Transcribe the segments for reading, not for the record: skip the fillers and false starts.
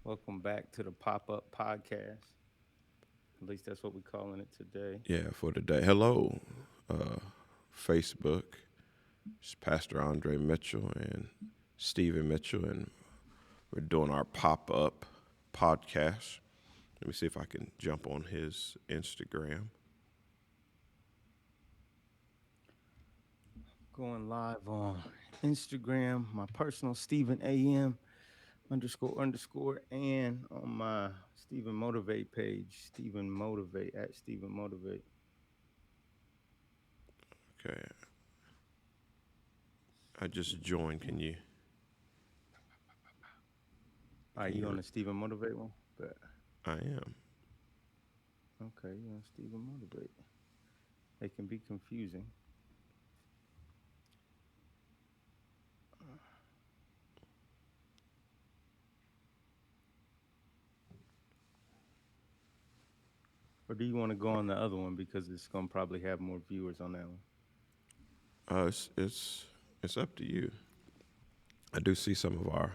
Welcome back to the PopUp Podcast. At least that's what we're calling it today. Yeah, for today. Hello, uh, Facebook. It's Pastor Andre Mitchell and Stephen Mitchell, and we're doing our pop up podcast. Let me see if I can jump on his Instagram. Going live on Instagram, my personal Stephen AM __, and on my Stephen Motivate page, Stephen Motivate at Stephen Motivate. Okay, I just joined. Are Can you on you? the Stephen Motivate one? But I am. okay, you on Stephen Motivate. They can be confusing. Or do you want to go on the other one because it's gonna probably have more viewers on that one? It's up to you. I do see some of our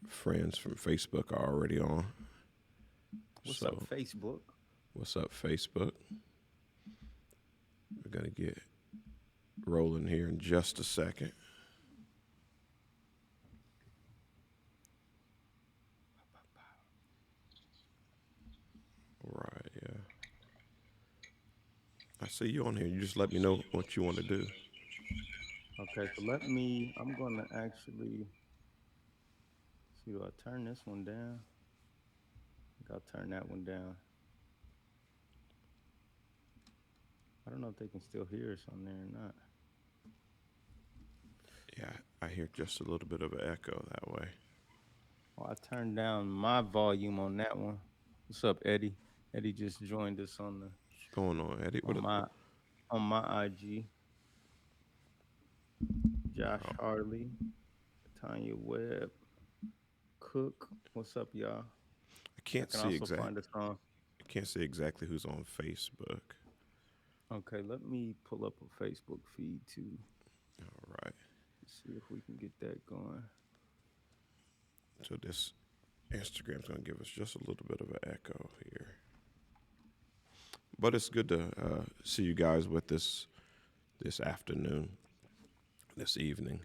friends from Facebook are already on. What's up, So, Facebook? what's up, Facebook? We're gonna get rolling here in just a second. Right, yeah. I see you on here. You just let me know what you want to do. Okay, so I'm gonna actually see, do I turn this one down? I think I'll turn that one down. I don't know if they can still hear us on there or not. Yeah, I hear just a little bit of an echo that way. Well, I turned down my volume on that one. What's up, Eddie? Eddie just joined us What's going on, Eddie? on my on my IG. Josh Oh, Harley, Tanya Webb, Cook. What's up, y'all? I I can't can see also exact. find us on. I can't see exactly who's on Facebook. Okay, let me pull up a Facebook feed too. All right. See if we can get that going. So this Instagram's gonna give us just a little bit of an echo here, but it's good to see you guys with this afternoon, this evening.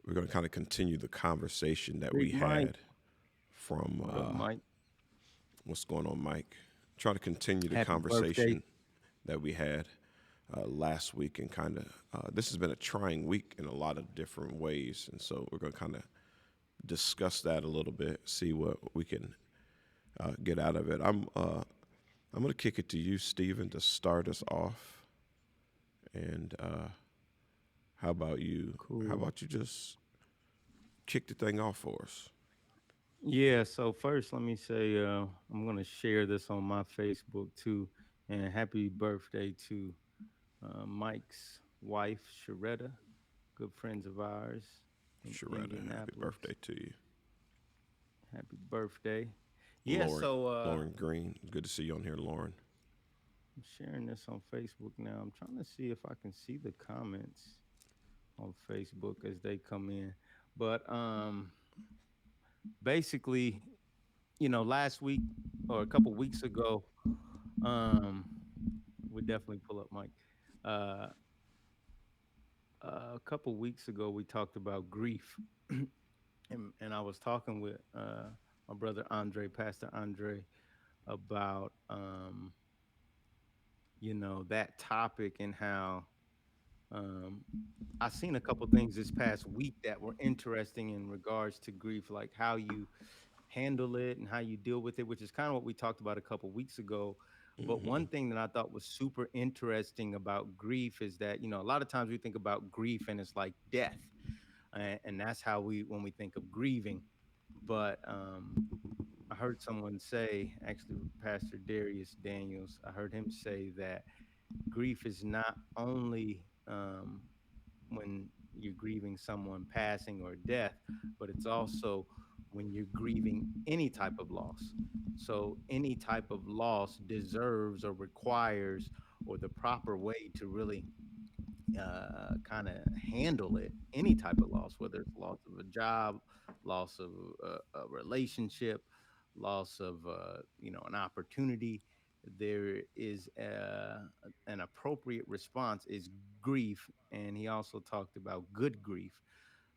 We're gonna kind of continue the conversation that we Big Mike. had from What up, Mike? what's going on, Mike? Try to continue the Happy birthday. conversation that we had last week, and kind of this has been a trying week in a lot of different ways, and so we're going to kind of discuss that a little bit, see what we can get out of it. I'm going to kick it to you, Stephen, to start us off, and how about you? How Cool. about you just kick the thing off for us? Yeah, so first let me say I'm gonna share this on my Facebook too. And happy birthday to Mike's wife, Sharetta, good friends of ours in Sharetta, happy Indianapolis. birthday to you. Happy birthday. Yeah, Lauren, so Lauren Green, good to see you on here, Lauren. I'm sharing this on Facebook now. I'm trying to see if I can see the comments on Facebook as they come in. But basically, last week or a couple weeks ago, um, we definitely pull up Mike. Uh, a couple weeks ago, we talked about grief, and I was talking with my brother Andre, Pastor Andre, about that topic and how um, I seen a couple things this past week that were interesting in regards to grief, like how you handle it and how you deal with it, which is kind of what we talked about a couple weeks ago. But Hmm. one thing that I thought was super interesting about grief is that, a lot of times we think about grief and it's like death. And that's how when we think of grieving. But I heard someone say, actually, Pastor Darius Daniels, I heard him say that grief is not only when you're grieving someone passing or death, but it's also when you're grieving any type of loss. So any type of loss deserves or requires or the proper way to really kind of handle it, any type of loss, whether it's loss of a job, loss of a relationship, loss of an opportunity. There is an appropriate response is grief, and he also talked about good grief.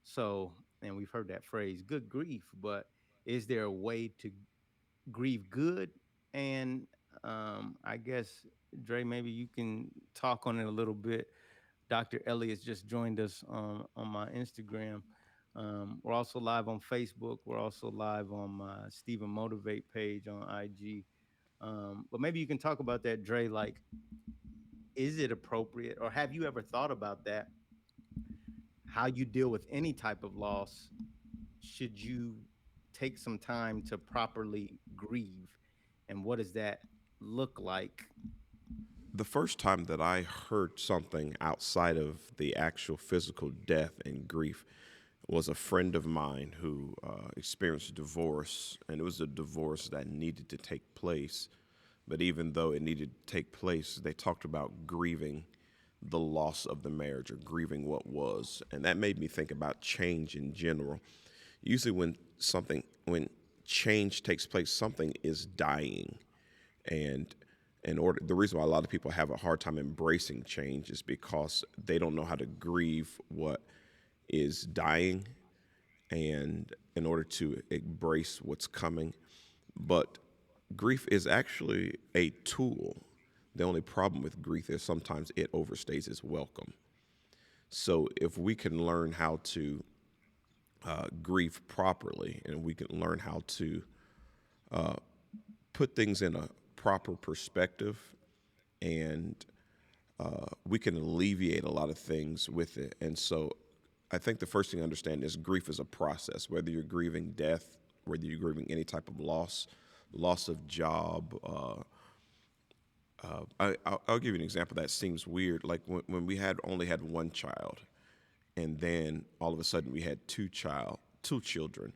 So, and we've heard that phrase, good grief, but is there a way to grieve good? And I guess, Dre, maybe you can talk on it a little bit. Dr. Elliott's just joined us on my Instagram. We're also live on Facebook. We're also live on my Stephen Motivate page on IG. But maybe you can talk about that, Dre. Like, is it appropriate, or have you ever thought about that? How you deal with any type of loss? Should you take some time to properly grieve? And what does that look like? The first time that I heard something outside of the actual physical death and grief was a friend of mine who experienced divorce, and it was a divorce that needed to take place. But even though it needed to take place, they talked about grieving the loss of the marriage or grieving what was. And that made me think about change in general. Usually, when change takes place, something is dying. And the reason why a lot of people have a hard time embracing change is because they don't know how to grieve what is dying, and in order to embrace what's coming. But grief is actually a tool. The only problem with grief is sometimes it overstays its welcome. So if we can learn how to grieve properly, and we can learn how to put things in a proper perspective, and we can alleviate a lot of things with it. And so I think the first thing to understand is grief is a process, whether you're grieving death, whether you're grieving any type of loss, loss of job. I'll give you an example that seems weird. Like when we had only had one child, and then all of a sudden we had two children,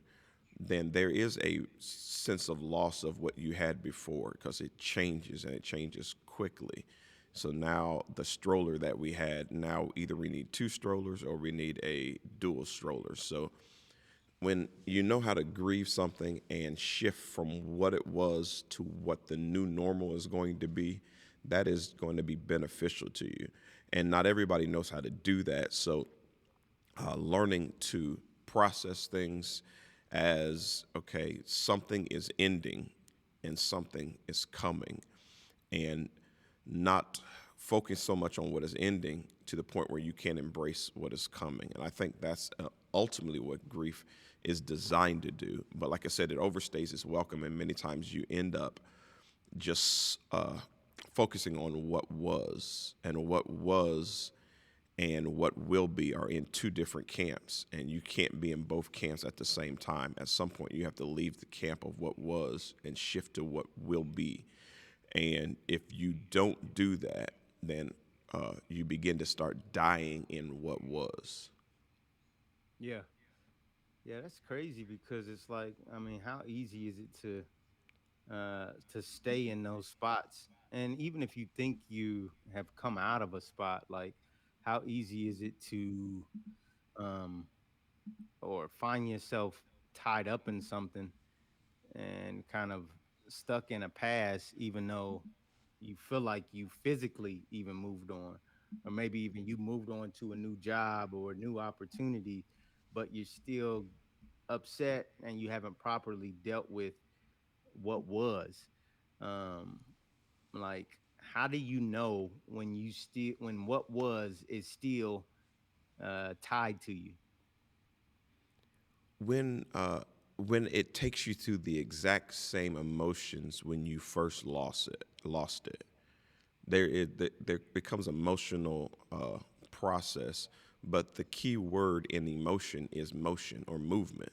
then there is a sense of loss of what you had before because it changes, and it changes quickly. So now the stroller that we had, now either we need two strollers or we need a dual stroller. So when you know how to grieve something and shift from what it was to what the new normal is going to be, that is going to be beneficial to you. And not everybody knows how to do that. So learning to process things as, okay, something is ending and something is coming, and not focus so much on what is ending to the point where you can't embrace what is coming. And I think that's ultimately what grief is designed to do. But like I said, it overstays its welcome, and many times you end up just focusing on what was, and what will be are in two different camps, and you can't be in both camps at the same time. At some point, you have to leave the camp of what was and shift to what will be. And if you don't do that, then you begin to start dying in what was. Yeah. Yeah, that's crazy because it's like, I mean, how easy is it to stay in those spots? And even if you think you have come out of a spot, like how easy is it to um or find yourself tied up in something and kind of stuck in a past, even though you feel like you physically even moved on, or maybe even you moved on to a new job or a new opportunity, but you're still upset and you haven't properly dealt with what was. Um, like, how do you know when when what was is still tied to you? When uh, when it takes you through the exact same emotions when you first lost it, there becomes emotional process. But the key word in emotion is motion or movement.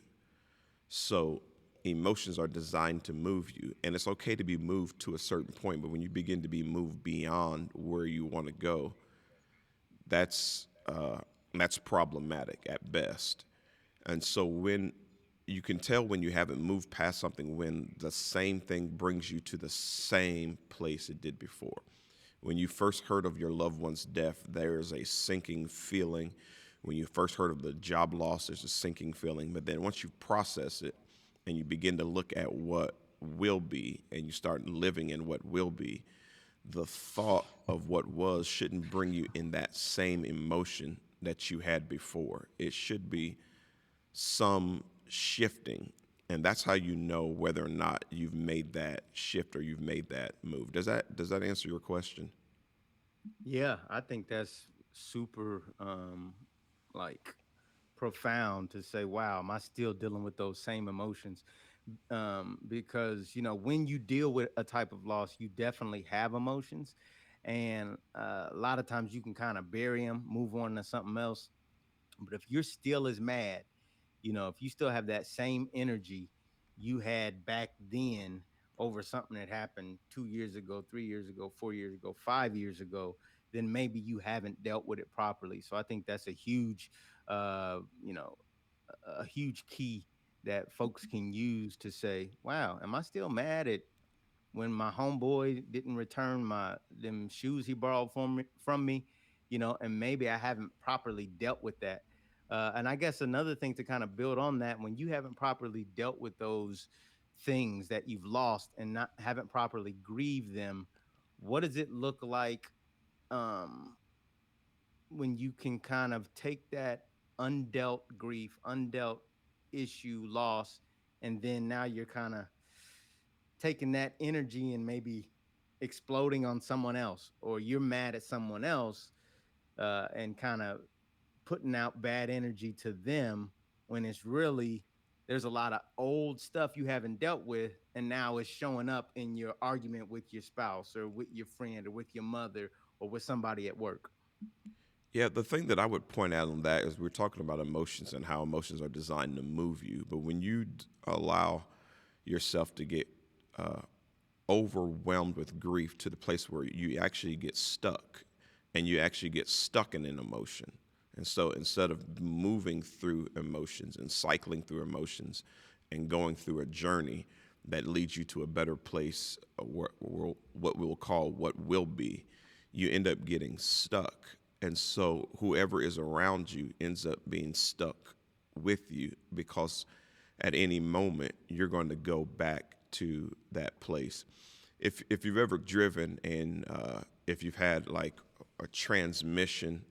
So emotions are designed to move you, and it's okay to be moved to a certain point. But when you begin to be moved beyond where you want to go, that's that's problematic at best. And so when you can tell when you haven't moved past something, when the same thing brings you to the same place it did before. When you first heard of your loved one's death, there's a sinking feeling. When you first heard of the job loss, there's a sinking feeling. But then once you process it and you begin to look at what will be and you start living in what will be, the thought of what was shouldn't bring you in that same emotion that you had before. It should be some shifting. And that's how you know whether or not you've made that shift or you've made that move. Does that answer your question? Yeah, I think that's super like profound to say, wow, am I still dealing with those same emotions? Because when you deal with a type of loss, you definitely have emotions, and a lot of times you can kind of bury them, move on to something else. But if you're still as mad, if you still have that same energy you had back then over something that happened 2 years ago, 3 years ago, 4 years ago, 5 years ago, then maybe you haven't dealt with it properly. So I think that's a huge, uh, you know, a huge key that folks can use to say, "Wow, am I still mad at when my homeboy didn't return my them shoes he borrowed from me, and maybe I haven't properly dealt with that." And I guess another thing to kind of build on that, when you haven't properly dealt with those things that you've lost and not haven't properly grieved them, what does it look like um, when you can kind of take that undealt grief, undealt issue, loss, and then now you're kind of taking that energy and maybe exploding on someone else, or you're mad at someone else, and kind of putting out bad energy to them, when it's really there's a lot of old stuff you haven't dealt with, and now it's showing up in your argument with your spouse or with your friend or with your mother or with somebody at work. Yeah, the thing that I would point out on that is we're talking about emotions and how emotions are designed to move you. But when you allow yourself to get overwhelmed with grief to the place where you actually get stuck and you actually get stuck in an emotion. And so instead of moving through emotions and cycling through emotions and going through a journey that leads you to a better place, what we'll call what will be, you end up getting stuck. And so whoever is around you ends up being stuck with you because at any moment you're going to go back to that place. If you've ever driven and if you've had like a transmission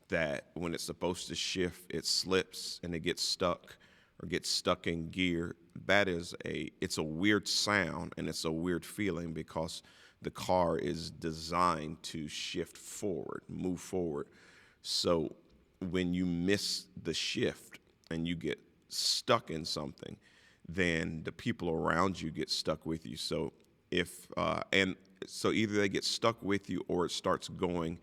that when it's supposed to shift, it slips and it gets stuck or gets stuck in gear, it's a weird sound and it's a weird feeling because the car is designed to shift forward, move forward. So when you miss the shift and you get stuck in something, then the people around you get stuck with you. So if and so either they get stuck with you or it starts going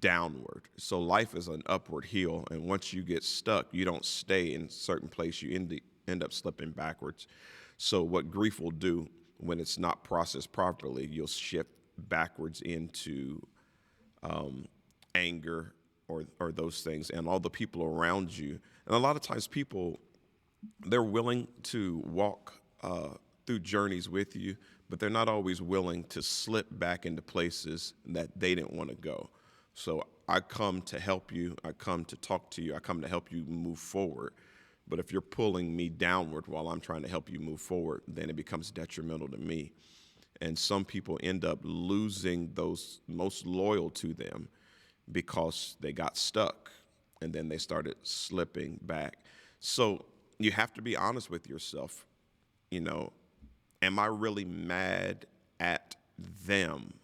downward. So life is an upward hill, and once you get stuck, you don't stay in a certain place. You end up slipping backwards. So what grief will do when it's not processed properly, you'll shift backwards into anger or those things, and all the people around you. And a lot of times, people they're willing to walk through journeys with you, but they're not always willing to slip back into places that they didn't want to go. So I come to help you. I come to talk to you. I come to help you move forward. But if you're pulling me downward while I'm trying to help you move forward, then it becomes detrimental to me. And some people end up losing those most loyal to them because they got stuck and then they started slipping back. So you have to be honest with yourself. You know, am I really mad at them?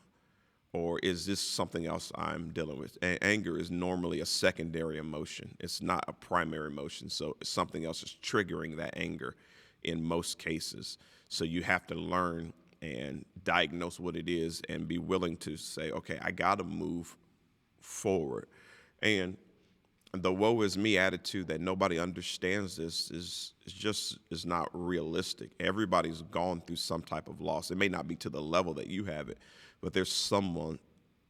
Or is this something else I'm dealing with? Anger is normally a secondary emotion. It's not a primary emotion. So something else is triggering that anger in most cases. So you have to learn and diagnose what it is and be willing to say, okay, I got to move forward. And the woe is me attitude that nobody understands this is not realistic. Everybody's gone through some type of loss. It may not be to the level that you have it, but there's someone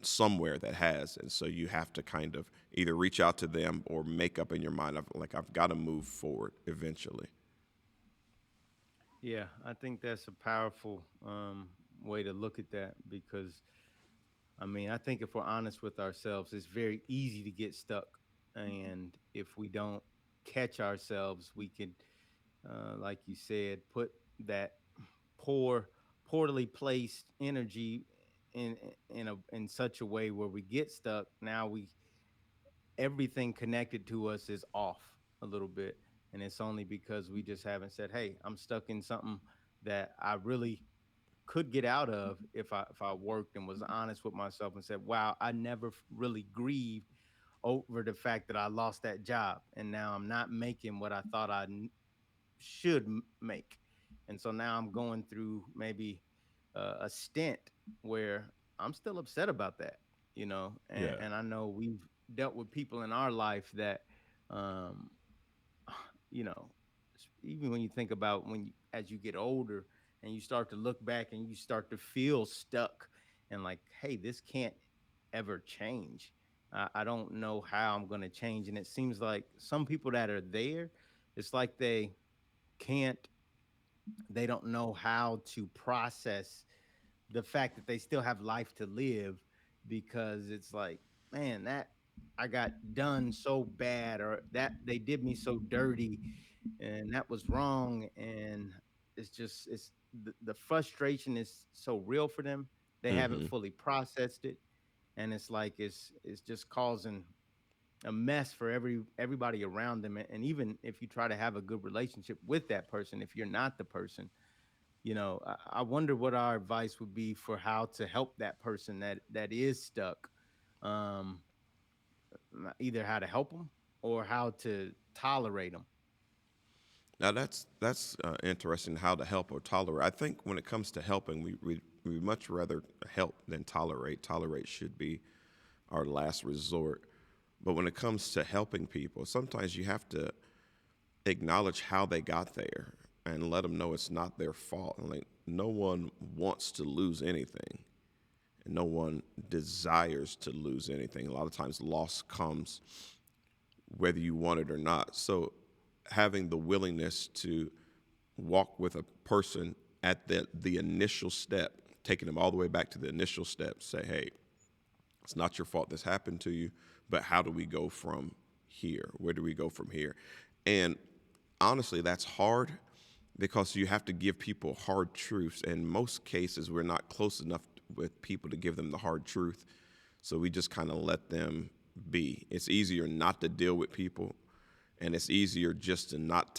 somewhere that has. And so you have to kind of either reach out to them or make up in your mind of like, I've got to move forward eventually. Yeah, I think that's a powerful way to look at that, because I mean, I think if we're honest with ourselves, it's very easy to get stuck. And if we don't catch ourselves, we could, like you said, put that poor, poorly placed energy in in such a way where we get stuck. Now we everything connected to us is off a little bit, and it's only because we just haven't said, "Hey, I'm stuck in something that I really could get out of if I worked and was honest with myself and said, "Wow, I never really grieved over the fact that I lost that job and now I'm not making what I thought should make." And so now I'm going through maybe a stint where I'm still upset about that, Yeah. and I know we've dealt with people in our life that, um, you know, even when you think about as you get older and you start to look back and you start to feel stuck and like, hey, this can't ever change. I don't know how I'm going to change. And it seems like some people that are there, it's like can't, they don't know how to process the fact that they still have life to live, because it's like, man, that I got done so bad, or that they did me so dirty, and that was wrong. And it's the frustration is so real for them. They haven't Mm-hmm. fully processed it, and it's like it's just causing a mess for everybody around them. And even if you try to have a good relationship with that person, if you're not the person, I wonder what our advice would be for how to help that person that is stuck. um Either how to help them or how to tolerate them. Now that's interesting. How to help or tolerate. I think when it comes to helping, we much rather help than tolerate. Tolerate should be our last resort. But when it comes to helping people, sometimes you have to acknowledge how they got there and let them know it's not their fault. And like, no one wants to lose anything, and no one desires to lose anything. A lot of times, loss comes whether you want it or not. So, having the willingness to walk with a person at the initial step, taking them all the way back to the initial step, say, hey, it's not your fault this happened to you, but how do we go from here? Where do we go from here? And honestly, that's hard because you have to give people hard truths. In most cases, we're not close enough with people to give them the hard truth. So we just kind of let them be. It's easier not to deal with people, and it's easier just to not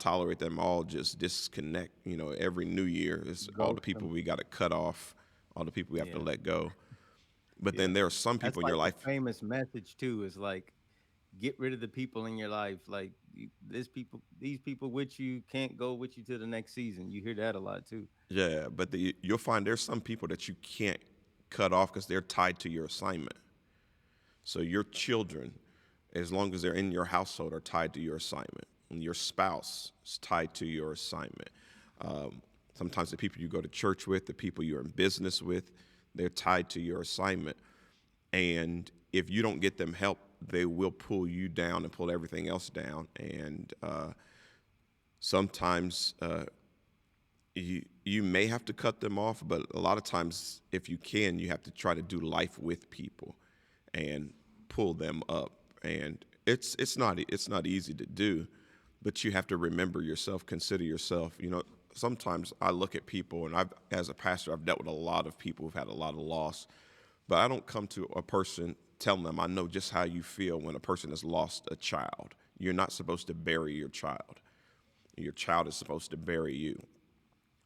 tolerate them all, just disconnect. Every new year is all the Ghost people them. we got to cut off, all the people we have to Yeah. let go. But then Yeah. there are some That's people in like your the life. famous message too, is like, get rid of the people in your life. Like, these people with you can't go with you to the next season. You hear that a lot too. Yeah, but you'll find there's some people that you can't cut off because they're tied to your assignment. So your children, as long as they're in your household, are tied to your assignment. And your spouse is tied to your assignment. Sometimes the people you go to church with, the people you're in business with, they're tied to your assignment. And if you don't get them help, they will pull you down and pull everything else down. And sometimes you may have to cut them off, but a lot of times, if you can, you have to try to do life with people and pull them up. And it's not easy to do, but you have to remember yourself, consider yourself. Sometimes I look at people, and as a pastor, I've dealt with a lot of people who've had a lot of loss, but I don't come to a person telling them I know just how you feel when a person has lost a child. You're not supposed to bury your child. Your child is supposed to bury you.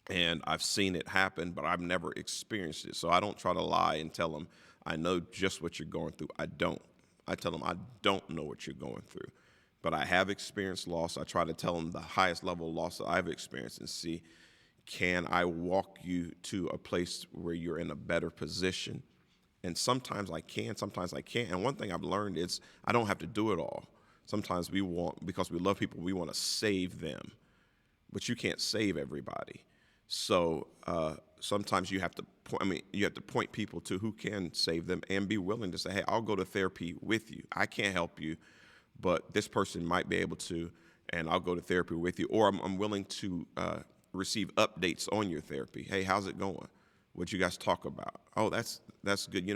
And I've seen it happen, but I've never experienced it. So I don't try to lie and tell them I know just what you're going through. I don't. I tell them I don't know what you're going through, but I have experienced loss. I try to tell them the highest level of loss that I've experienced and see, can I walk you to a place where you're in a better position? And sometimes I can, sometimes I can't. And one thing I've learned is I don't have to do it all. Sometimes because we love people, we want to save them, but you can't save everybody. So sometimes you have to you have to point people to who can save them and be willing to say, hey, I'll go to therapy with you. I can't help you, but this person might be able to, and I'll go to therapy with you. Or I'm willing to receive updates on your therapy. Hey, how's it going? What you guys talk about? Oh, that's good.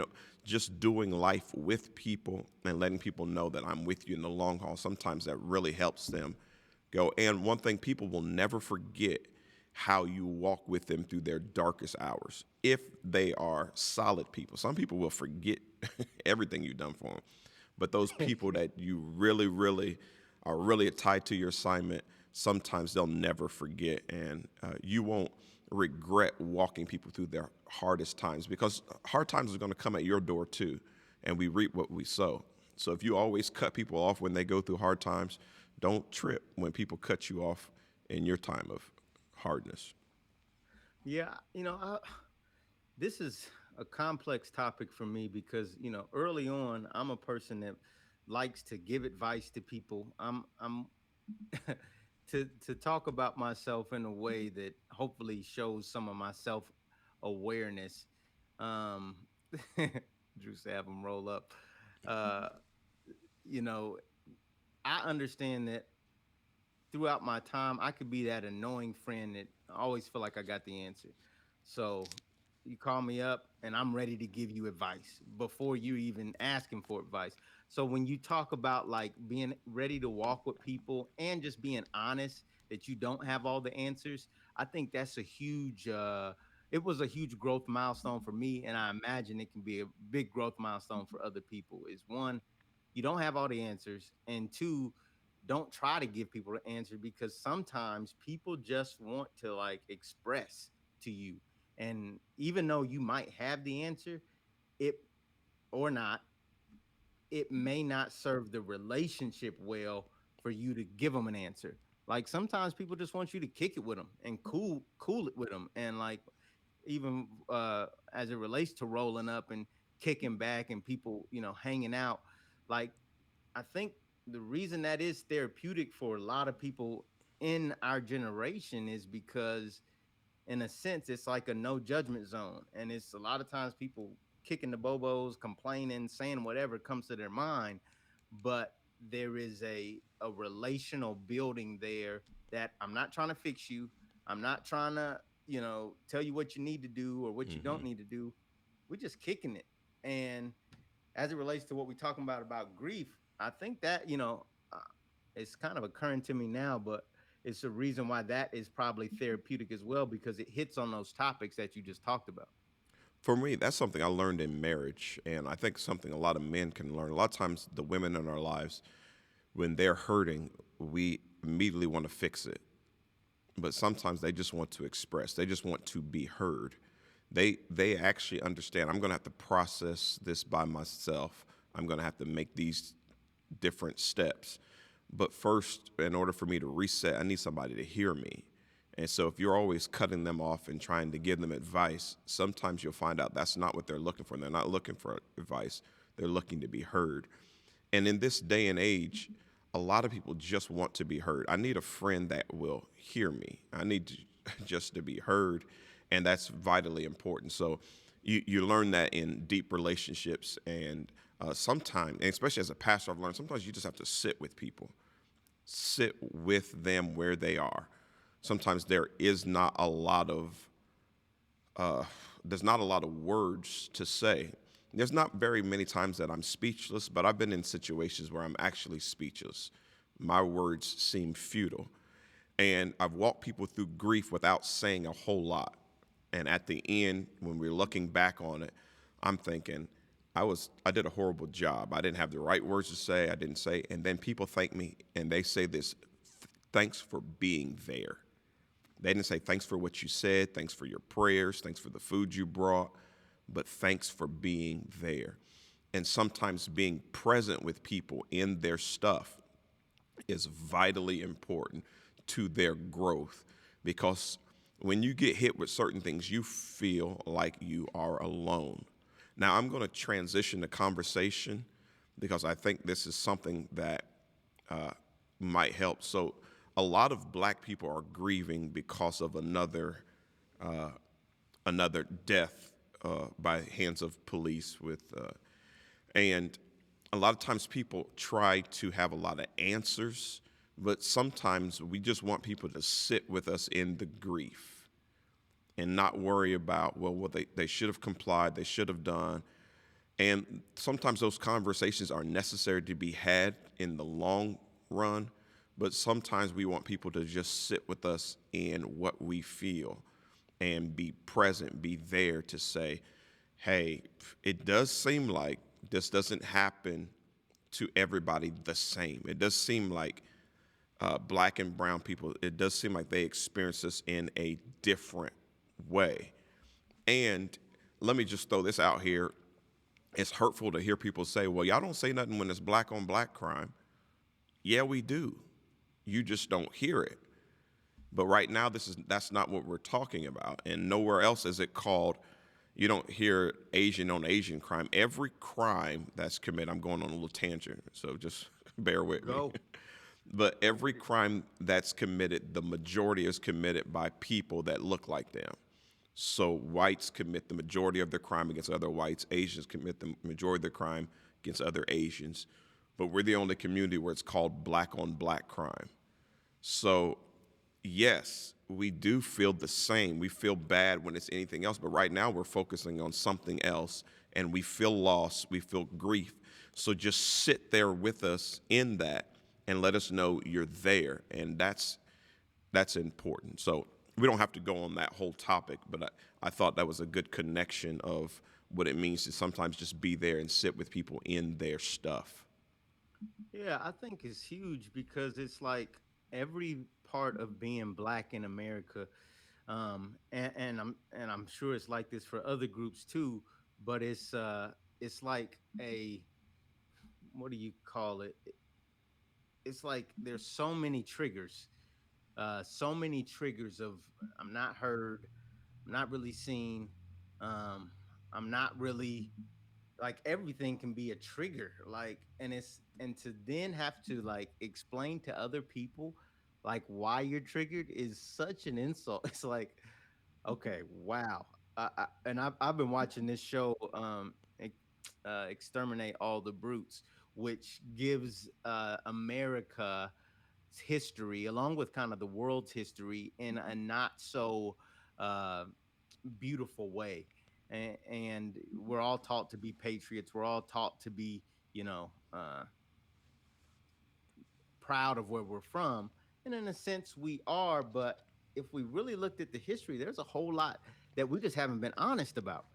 Just doing life with people and letting people know that I'm with you in the long haul. Sometimes that really helps them go. And one thing people will never forget how you walk with them through their darkest hours. If they are solid people, some people will forget everything you've done for them. But those people that you really, really are really tied to your assignment, sometimes they'll never forget. And you won't regret walking people through their hardest times, because hard times are going to come at your door too. And we reap what we sow. So if you always cut people off when they go through hard times, don't trip when people cut you off in your time of hardness. Yeah, this is a complex topic for me because early on I'm a person that likes to give advice to people. I'm to talk about myself in a way that hopefully shows some of my self awareness. Um, Drew said, have them roll up. Uh, you know, I understand that throughout my time, I could be that annoying friend that I always feel like I got the answer. So you call me up and I'm ready to give you advice before you even asking for advice. So when you talk about like being ready to walk with people and just being honest that you don't have all the answers, I think that's a huge it was a huge growth milestone for me, and I imagine it can be a big growth milestone for other people. Is one, you don't have all the answers, and two, don't try to give people the answer because sometimes people just want to like express to you. And even though you might have the answer, it or not, it may not serve the relationship well for you to give them an answer. Like sometimes people just want you to kick it with them and cool it with them, and like even as it relates to rolling up and kicking back and people hanging out, like I think the reason that is therapeutic for a lot of people in our generation is because, in a sense, it's like a no judgment zone. And it's a lot of times people kicking the bobos, complaining, saying whatever comes to their mind. But there is a relational building there that I'm not trying to fix you. I'm not trying to, tell you what you need to do or what you don't need to do. We're just kicking it. And as it relates to what we're talking about grief, I think that it's kind of occurring to me now, but it's a reason why that is probably therapeutic as well because it hits on those topics that you just talked about. For me, that's something I learned in marriage, and I think something a lot of men can learn. A lot of times, the women in our lives, when they're hurting, we immediately want to fix it. But sometimes they just want to express. They just want to be heard. They actually understand. I'm going to have to process this by myself. I'm going to have to make these different steps. But first, in order for me to reset, I need somebody to hear me. And so if you're always cutting them off and trying to give them advice, sometimes you'll find out that's not what they're looking for. They're not looking for advice. They're looking to be heard. And in this day and age, a lot of people just want to be heard. I need a friend that will hear me. I need to, just to be heard, and that's vitally important. So you learn that in deep relationships, and sometimes, and especially as a pastor, I've learned sometimes you just have to sit with people, sit with them where they are. Sometimes there's not a lot of words to say. There's not very many times that I'm speechless, but I've been in situations where I'm actually speechless. My words seem futile. And I've walked people through grief without saying a whole lot. And at the end, when we're looking back on it, I'm thinking, I did a horrible job. I didn't have the right words to say. I didn't say, and then people thank me and they say this, thanks for being there. They didn't say thanks for what you said, thanks for your prayers, thanks for the food you brought, but thanks for being there. And sometimes being present with people in their stuff is vitally important to their growth, because when you get hit with certain things, you feel like you are alone. Now, I'm going to transition the conversation because I think this is something that might help. So, a lot of black people are grieving because of another death by hands of police and a lot of times people try to have a lot of answers, but sometimes we just want people to sit with us in the grief. and not worry about, well, what they should have complied, they should have done. And sometimes those conversations are necessary to be had in the long run, but sometimes we want people to just sit with us in what we feel and be present, be there to say, hey, it does seem like this doesn't happen to everybody the same. It does seem like black and brown people, it does seem like they experience this in a different way. And let me just throw this out here. It's hurtful to hear people say, well, y'all don't say nothing when it's black on black crime. Yeah, we do. You just don't hear it. But right now, that's not what we're talking about. And nowhere else is it called, you don't hear Asian on Asian crime. Every crime that's committed, I'm going on a little tangent, so just bear with me. Go. But every crime that's committed, the majority is committed by people that look like them. So whites commit the majority of their crime against other whites. Asians commit the majority of their crime against other Asians. But we're the only community where it's called black on black crime. So yes, we do feel the same. We feel bad when it's anything else. But right now we're focusing on something else, and we feel loss. We feel grief. So just sit there with us in that and let us know you're there. And that's important. So we don't have to go on that whole topic, but I thought that was a good connection of what it means to sometimes just be there and sit with people in their stuff. Yeah, I think it's huge because it's like every part of being black in America, and I'm sure it's like this for other groups too, but it's like a, what do you call it? It's like there's so many triggers of I'm not heard, I'm not really seen, um, I'm not really, like everything can be a trigger, like, and to then have to like explain to other people like why you're triggered is such an insult. It's like, okay, wow. And I've been watching this show, Exterminate All the Brutes, which gives America history along with kind of the world's history in a not so uh, beautiful way. And we're all taught to be patriots. We're all taught to be, you know, proud of where we're from. And in a sense, we are. But if we really looked at the history, there's a whole lot that we just haven't been honest about.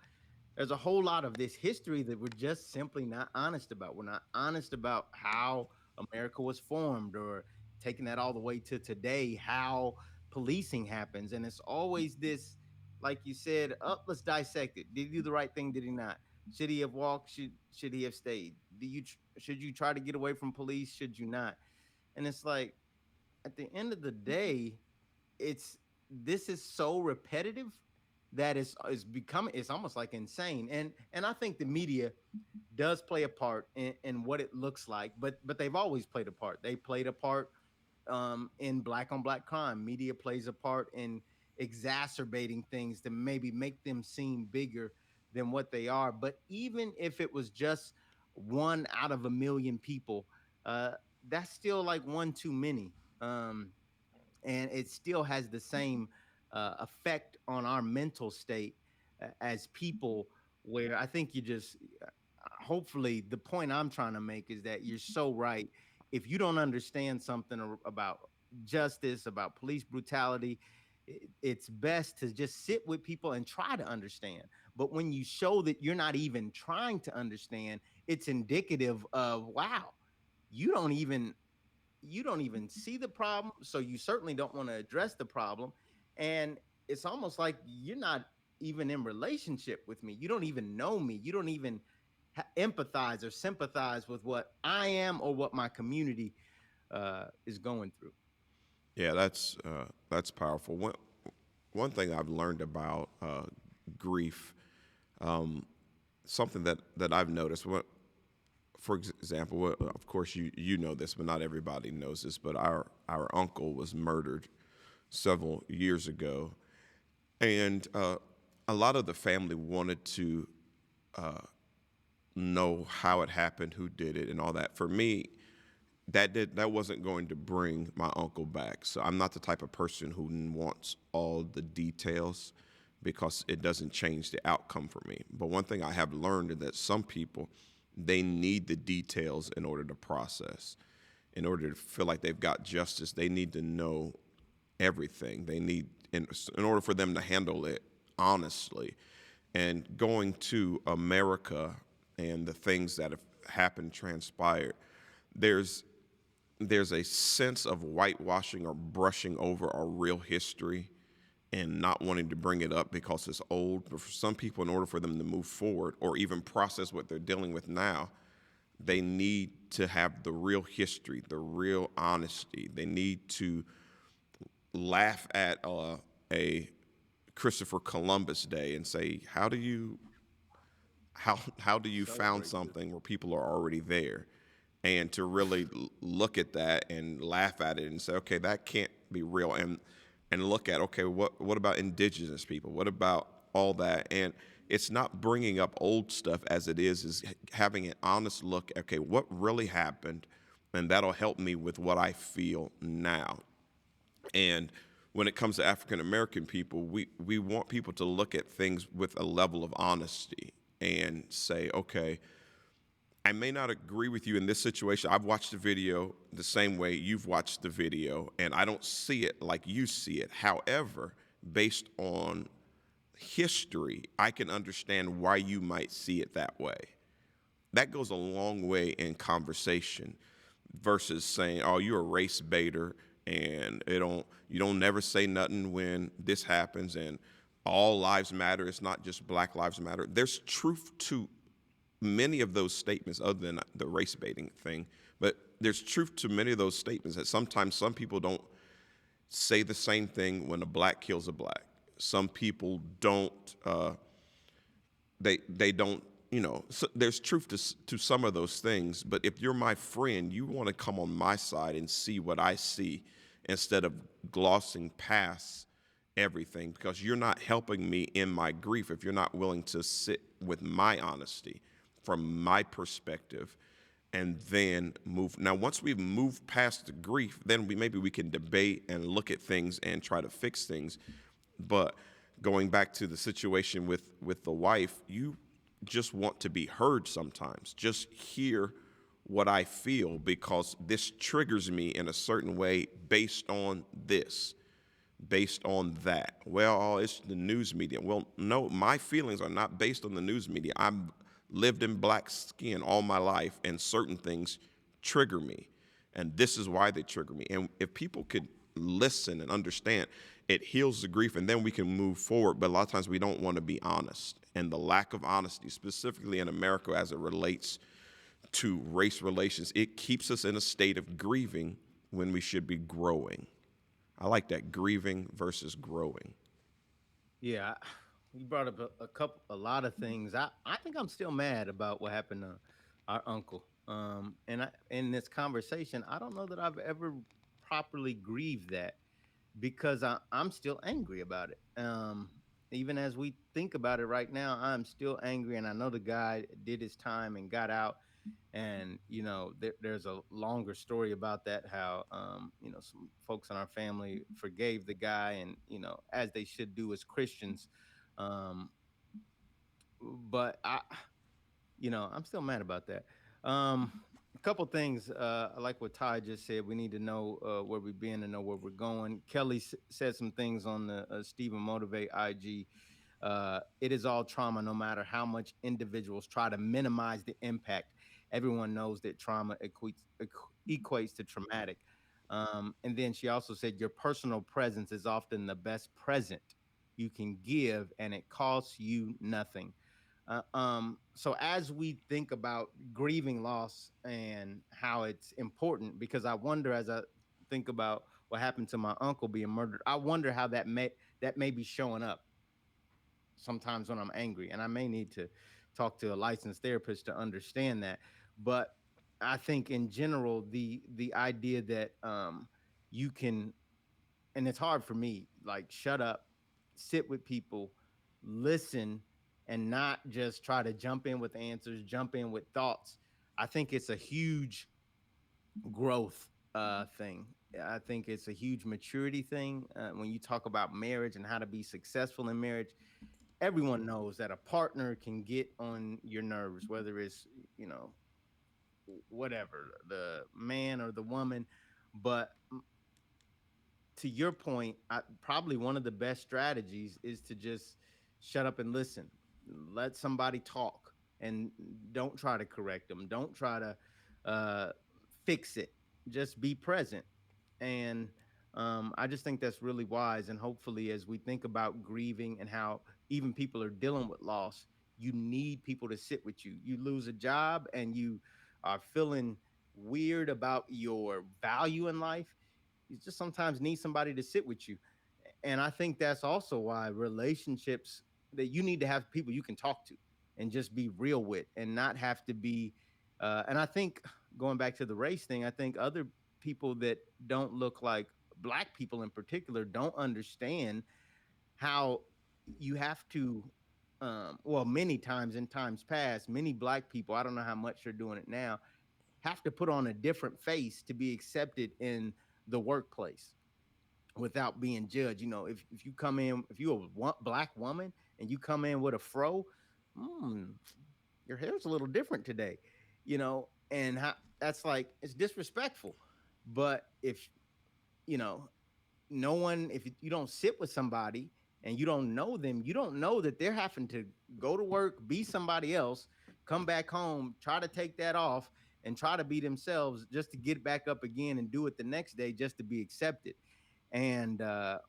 There's a whole lot of this history that we're just simply not honest about. We're not honest about how America was formed, or taking that all the way to today, how policing happens. And it's always this, like you said, up, let's dissect it. Did he do the right thing? Did he not? Should he have walked? Should he have stayed? Should you try to get away from police? Should you not? And it's like, at the end of the day, it's this is so repetitive that it's becoming, it's almost like insane. And I think the media does play a part in what it looks like, but they've always played a part. They played a part in black on black crime. Media plays a part in exacerbating things to maybe make them seem bigger than what they are. But even if it was just one out of a million people, uh, that's still like one too many. And it still has the same effect on our mental state as people. Where I think you just, hopefully, the point I'm trying to make is that you're so right. If you don't understand something about justice, about police brutality, it's best to just sit with people and try to understand. But when you show that you're not even trying to understand, it's indicative of, wow, you don't even you don't even see the problem, so you certainly don't want to address the problem. And it's almost like you're not even in relationship with me. You don't even know me. You don't even empathize or sympathize with what I am or what my community is going through. Yeah, that's powerful. One thing I've learned about grief, something that I've noticed. For example, of course you know this, but not everybody knows this. But our uncle was murdered several years ago, and a lot of the family wanted to know how it happened, who did it, and all that. For me, that wasn't going to bring my uncle back. So I'm not the type of person who wants all the details. because it doesn't change the outcome for me. But one thing I have learned is that some people, they need the details in order to process. In order to feel like they've got justice, they need to know everything. They need, in order for them to handle it honestly. And going to America and the things that have happened, transpired, there's there's a sense of whitewashing or brushing over our real history and not wanting to bring it up because it's old. But for some people, in order for them to move forward or even process what they're dealing with now, they need to have the real history, the real honesty. They need to laugh at a Christopher Columbus Day and say, how do you found Celebrate too. something where people are already there, and to really look at that and laugh at it and say, okay, that can't be real, and look at, okay, what about indigenous people, what about all that. And it's not bringing up old stuff as it is having an honest look, okay, what really happened, and that'll help me with what I feel now. And when it comes to African American people, we want people to look at things with a level of honesty and say, okay, I may not agree with you in this situation. I've watched the video the same way you've watched the video, and I don't see it like you see it. However, based on history, I can understand why you might see it that way. That goes a long way in conversation versus saying, "Oh, you're a race baiter, and you don't never say nothing when this happens, and all lives matter. It's not just Black Lives Matter." There's truth to many of those statements, other than the race baiting thing, but there's truth to many of those statements that sometimes some people don't say the same thing when a black kills a black. Some people don't. They don't. So there's truth to some of those things. But if you're my friend, you want to come on my side and see what I see instead of glossing past everything, because you're not helping me in my grief if you're not willing to sit with my honesty from my perspective and then move. Now, once we've moved past the grief, then maybe we can debate and look at things and try to fix things. But going back to the situation with the wife, you just want to be heard sometimes. Just hear what I feel, because this triggers me in a certain way based on this, based on that. Well, oh, it's the news media. Well, no, my feelings are not based on the news media. I've lived in black skin all my life, and certain things trigger me. And this is why they trigger me. And if people could listen and understand, it heals the grief, and then we can move forward. But a lot of times we don't want to be honest. And the lack of honesty, specifically in America as it relates to race relations, it keeps us in a state of grieving when we should be growing. I like that, grieving versus growing. Yeah, you brought up a lot of things. I think I'm still mad about what happened to our uncle. And in this conversation, I don't know that I've ever properly grieved that, because I'm still angry about it. Even as we think about it right now, I'm still angry, and I know the guy did his time and got out. And there's a longer story about that. How some folks in our family forgave the guy, and as they should do as Christians. Um, but I'm still mad about that. A couple things. I like what Ty just said. We need to know where we've been and know where we're going. Kelly said some things on the Stephen Motivate IG. It is all trauma, no matter how much individuals try to minimize the impact. Everyone knows that trauma equates to traumatic. And then she also said your personal presence is often the best present you can give, and it costs you nothing. So as we think about grieving loss and how it's important, because I wonder, as I think about what happened to my uncle being murdered, I wonder how that may be showing up sometimes when I'm angry, and I may need to talk to a licensed therapist to understand that. But I think in general, the idea that you can, and it's hard for me, like, shut up, sit with people, listen, and not just try to jump in with answers, jump in with thoughts. I think it's a huge growth thing. I think it's a huge maturity thing. When you talk about marriage and how to be successful in marriage, everyone knows that a partner can get on your nerves, whether it's, you know, whatever, the man or the woman. But to your point, probably one of the best strategies is to just shut up and listen. Let somebody talk, and don't try to correct them. Don't try to uh, fix it. Just be present. And I just think that's really wise. And hopefully, as we think about grieving and how even people are dealing with loss, you need people to sit with you. You lose a job and you are feeling weird about your value in life. You just sometimes need somebody to sit with you. And I think that's also why relationships, that you need to have people you can talk to and just be real with, and not have to be and I think, going back to the race thing, I think other people that don't look like black people in particular don't understand how you have to well, many times in times past, many black people, I don't know how much they're doing it now, have to put on a different face to be accepted in the workplace without being judged. You know, if you come in, if you're a black woman and you come in with a fro, mm, your hair's a little different today, you know, and how, that's like, it's disrespectful. But if, you know, no one, if you don't sit with somebody and you don't know them, you don't know that they're having to go to work, be somebody else, come back home, try to take that off and try to be themselves just to get back up again and do it the next day just to be accepted. And I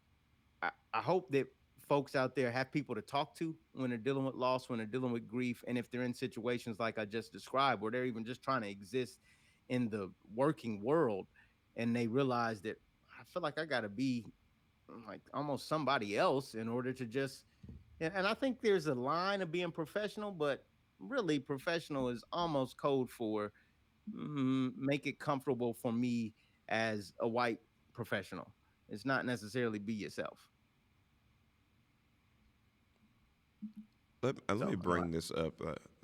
hope that folks out there have people to talk to when they're dealing with loss, when they're dealing with grief, and if they're in situations like I just described, where they're even just trying to exist in the working world, and they realize that I feel like I got to be like almost somebody else in order to just. And I think there's a line of being professional, but really professional is almost code for make it comfortable for me as a white professional. It's not necessarily be yourself. Let me So bring this up.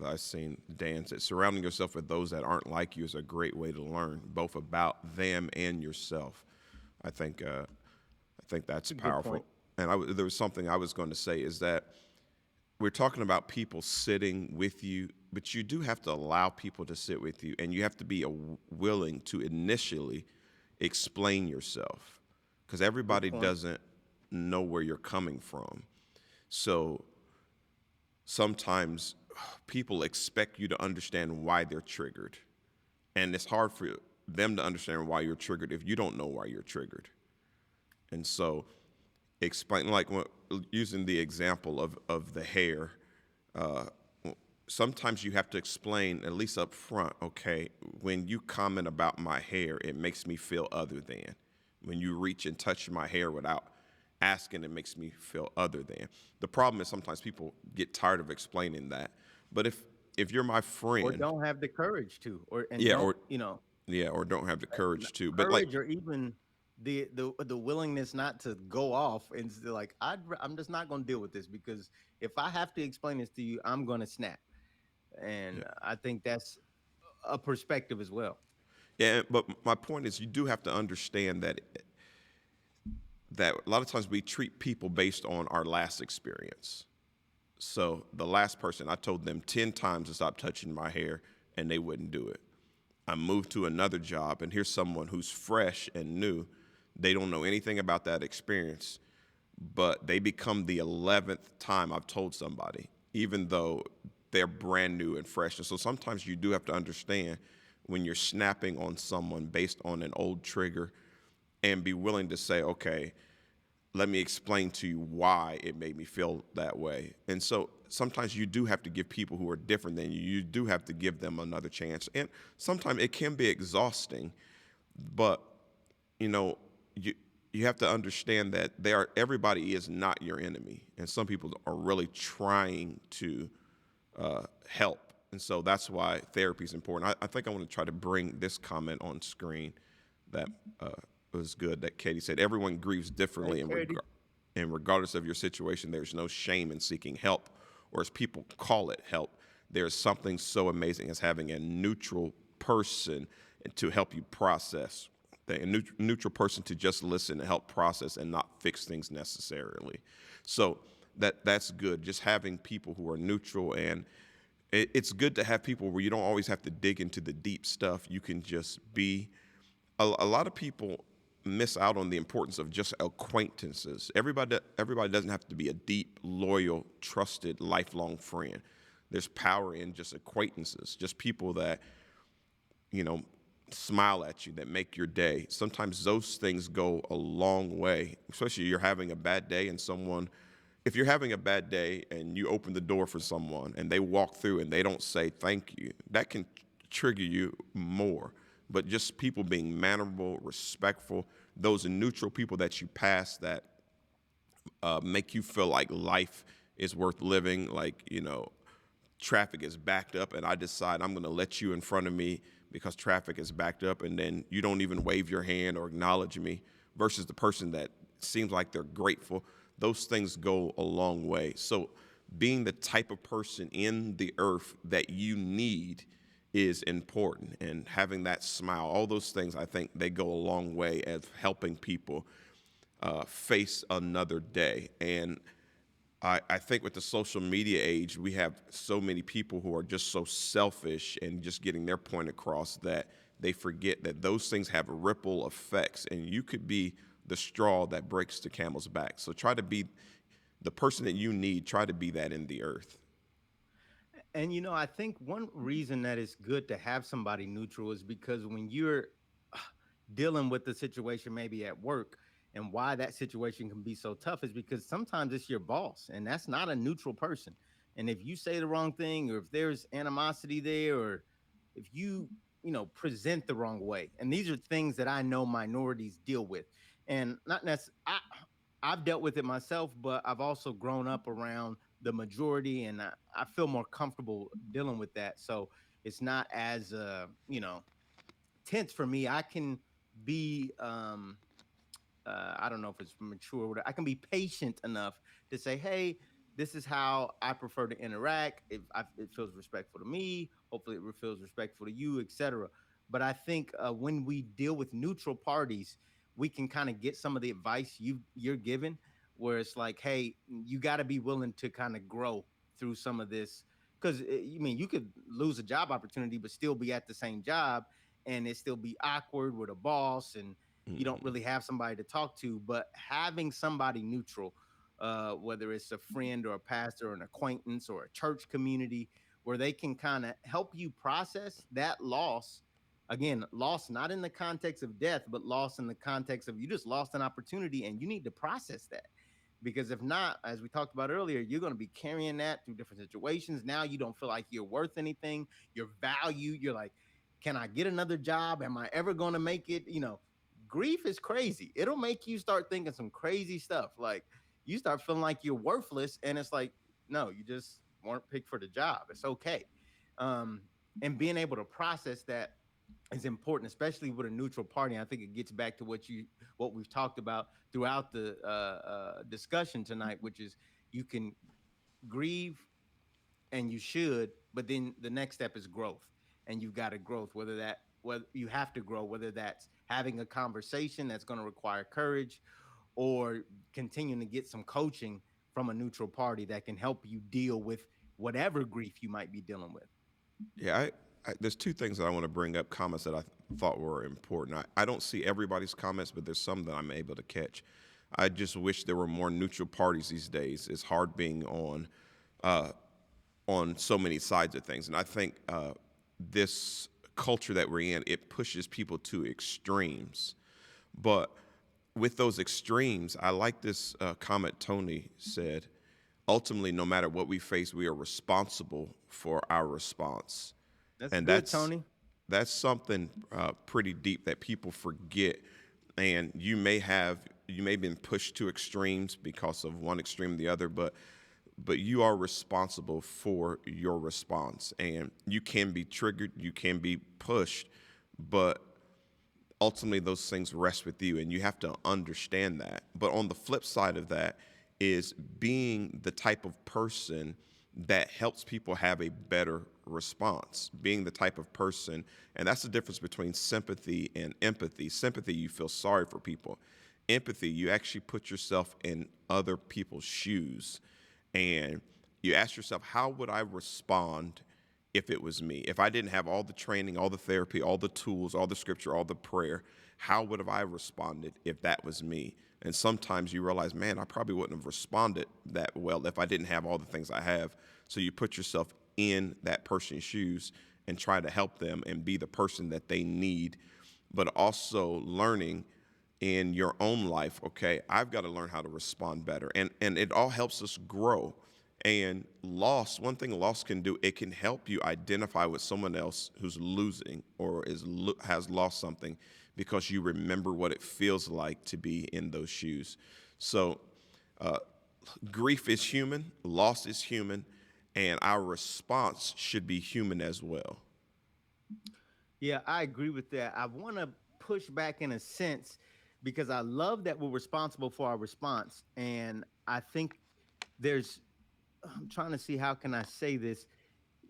I've seen Dan said surrounding yourself with those that aren't like you is a great way to learn both about them and yourself. I think I think it's that's a good point. powerful. And there was something I was going to say is that we're talking about people sitting with you, but you do have to allow people to sit with you, and you have to be willing to initially explain yourself because Good everybody point. doesn't know where you're coming from. So sometimes people expect you to understand why they're triggered, and it's hard for them to understand why you're triggered if you don't know why you're triggered. And so explain like using the example of the hair, uh, sometimes you have to explain at least up front, okay, when you comment about my hair it makes me feel other than, when you reach and touch my hair without asking it makes me feel other than. The problem is sometimes people get tired of explaining that, but if you're my Or friend, don't have the courage to, or and yeah, don't, or you know, yeah, or don't have the courage to, but like courage, or even the willingness not to go off and like I'm just not going to deal with this, because if I have to explain this to you, I'm going to snap. yeah. And I think that's a perspective as well. Yeah, but my point is, you do have to understand that a lot of times we treat people based on our last experience. So the last person, I told them 10 times to stop touching my hair, and they wouldn't do it. I moved to another job, and here's someone who's fresh and new. They don't know anything about that experience, but they become the 11th time I've told somebody, even though they're brand new and fresh. And so sometimes you do have to understand when you're snapping on someone based on an old trigger and be willing to say, okay, let me explain to you why it made me feel that way. And so sometimes you do have to give people who are different than you, you do have to give them another chance. And sometimes it can be exhausting, but you know, you you have to understand that everybody is not your enemy, and some people are really trying to help, and so that's why therapy is important. I think I want to try to bring this comment on screen that uh, was good that Katie said. Everyone grieves Hey, differently, Katie. and regardless of your situation, there's no shame in seeking help, or as people call it, help. There's something so amazing as having a neutral person to help you process. thing, a neutral person to just listen and help process and not fix things necessarily. So that's good. Just having people who are neutral, and it's good to have people where you don't always have to dig into the deep stuff. You can just be. A lot of people miss out on the importance of just acquaintances. Everybody doesn't have to be a deep, loyal, trusted, lifelong friend. There's power in just acquaintances, just people that, you know, smile at you, that make your day. Sometimes those things go a long way, especially you're having a bad day and if you're having a bad day and you open the door for someone and they walk through and they don't say thank you, that can trigger you more. But just people being mannerable, respectful, those neutral people that you pass that make you feel like life is worth living, like, traffic is backed up and I decide I'm going to let you in front of me because traffic is backed up, and then you don't even wave your hand or acknowledge me, versus the person that seems like they're grateful. Those things go a long way. So being the type of person in the earth that you need is important, and having that smile, all those things, I think they go a long way as helping people face another day. And I think with the social media age, we have so many people who are just so selfish and just getting their point across that they forget that those things have ripple effects, and you could be the straw that breaks the camel's back. So try to be the person that you need, try to be that in the earth. And I think one reason that it's good to have somebody neutral is because when you're dealing with the situation maybe at work, and why that situation can be so tough is because sometimes it's your boss and that's not a neutral person. And if you say the wrong thing, or if there's animosity there, or if present the wrong way, and these are things that I know minorities deal with, and not necessarily I've dealt with it myself, but I've also grown up around the majority, and I feel more comfortable dealing with that. So it's not as tense for me. I can be I don't know if it's mature. I can be patient enough to say, hey, this is how I prefer to interact. If it feels respectful to me, hopefully it feels respectful to you, etc. But I think when we deal with neutral parties, we can kind of get some of the advice you're given, where it's like, hey, you got to be willing to kind of grow through some of this, because you could lose a job opportunity but still be at the same job, and it still be awkward with a boss, and you don't Mm-hmm. really have somebody to talk to. But having somebody neutral, whether it's a friend or a pastor or an acquaintance or a church community, where they can kind of help you process that loss. Again, loss not in the context of death, but loss in the context of you just lost an opportunity and you need to process that. Because if not, as we talked about earlier, you're going to be carrying that through different situations. Now you don't feel like you're worth anything, your value. You're like, can I get another job? Am I ever going to make it? Grief is crazy. It'll make you start thinking some crazy stuff. Like you start feeling like you're worthless, and it's like, no, you just weren't picked for the job. It's okay. Um, and being able to process that is important, especially with a neutral party. I think it gets back to what we've talked about throughout the discussion tonight, which is you can grieve and you should, but then the next step is growth, and you've got to growth. Whether you have to grow, whether that's having a conversation that's going to require courage, or continuing to get some coaching from a neutral party that can help you deal with whatever grief you might be dealing with. Yeah, there's two things that I want to bring up, comments that I thought were important. I don't see everybody's comments, but there's some that I'm able to catch. I just wish there were more neutral parties these days. It's hard being on so many sides of things, and I think this culture that we're in, it pushes people to extremes. But with those extremes, I like this comment Tony said. Ultimately, no matter what we face, we are responsible for our response, That's and good, that's Tony. that's something pretty deep that people forget. And you may have been pushed to extremes because of one extreme or the other, but you are responsible for your response, and you can be triggered, you can be pushed, but ultimately those things rest with you, and you have to understand that. But on the flip side of that is being the type of person that helps people have a better response, being the type of person. And that's the difference between sympathy and empathy. Sympathy, you feel sorry for people. Empathy, you actually put yourself in other people's shoes and you ask yourself, how would I respond if it was me? If I didn't have all the training, all the therapy, all the tools, all the scripture, all the prayer, how would have I responded if that was me? And sometimes you realize, man, I probably wouldn't have responded that well if I didn't have all the things I have. So you put yourself in that person's shoes and try to help them and be the person that they need, but also learning in your own life, okay, I've got to learn how to respond better. And it all helps us grow. And loss, one thing loss can do, it can help you identify with someone else who's losing or has lost something because you remember what it feels like to be in those shoes. So grief is human, loss is human, and our response should be human as well. Yeah, I agree with that. I want to push back in a sense because I love that we're responsible for our response. And I think there's, I'm trying to see how can I say this.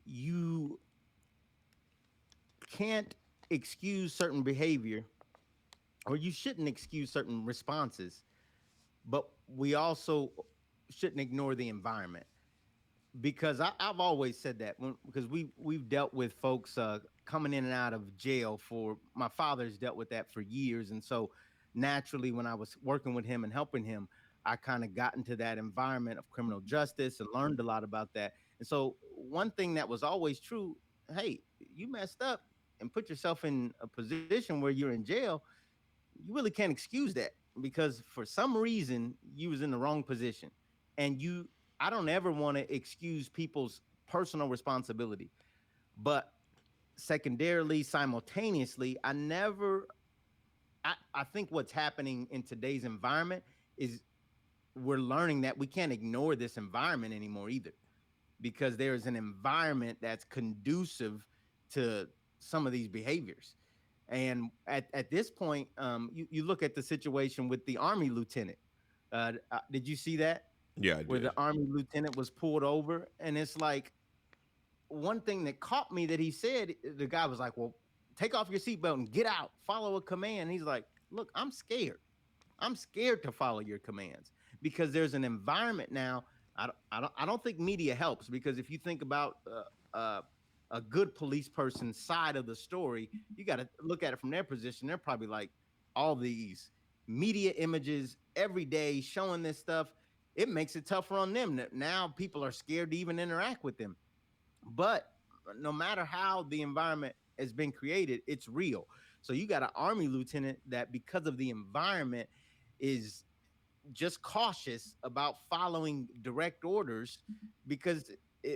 You can't excuse certain behavior or you shouldn't excuse certain responses, but we also shouldn't ignore the environment because I've always said that because we've dealt with folks coming in and out of jail for my father's dealt with that for years, and so naturally when I was working with him and helping him, I kind of got into that environment of criminal justice and learned a lot about that. And so one thing that was always true, hey, you messed up and put yourself in a position where you're in jail, you really can't excuse that because for some reason you was in the wrong position and you I don't ever want to excuse people's personal responsibility, but secondarily simultaneously I think what's happening in today's environment is we're learning that we can't ignore this environment anymore either because there is an environment that's conducive to some of these behaviors. And at this point, you look at the situation with the Army lieutenant. Did you see that? Yeah, I Where the did. Army lieutenant was pulled over. And it's like one thing that caught me that he said, the guy was like, well, take off your seatbelt and get out, follow a command. And he's like, look, I'm scared. I'm scared to follow your commands because there's an environment now. I don't think media helps because if you think about a good police person's side of the story, you got to look at it from their position. They're probably like all these media images every day showing this stuff. It makes it tougher on them. That now people are scared to even interact with them. But no matter how the environment has been created, it's real. So you got an Army lieutenant that, because of the environment, is just cautious about following direct orders because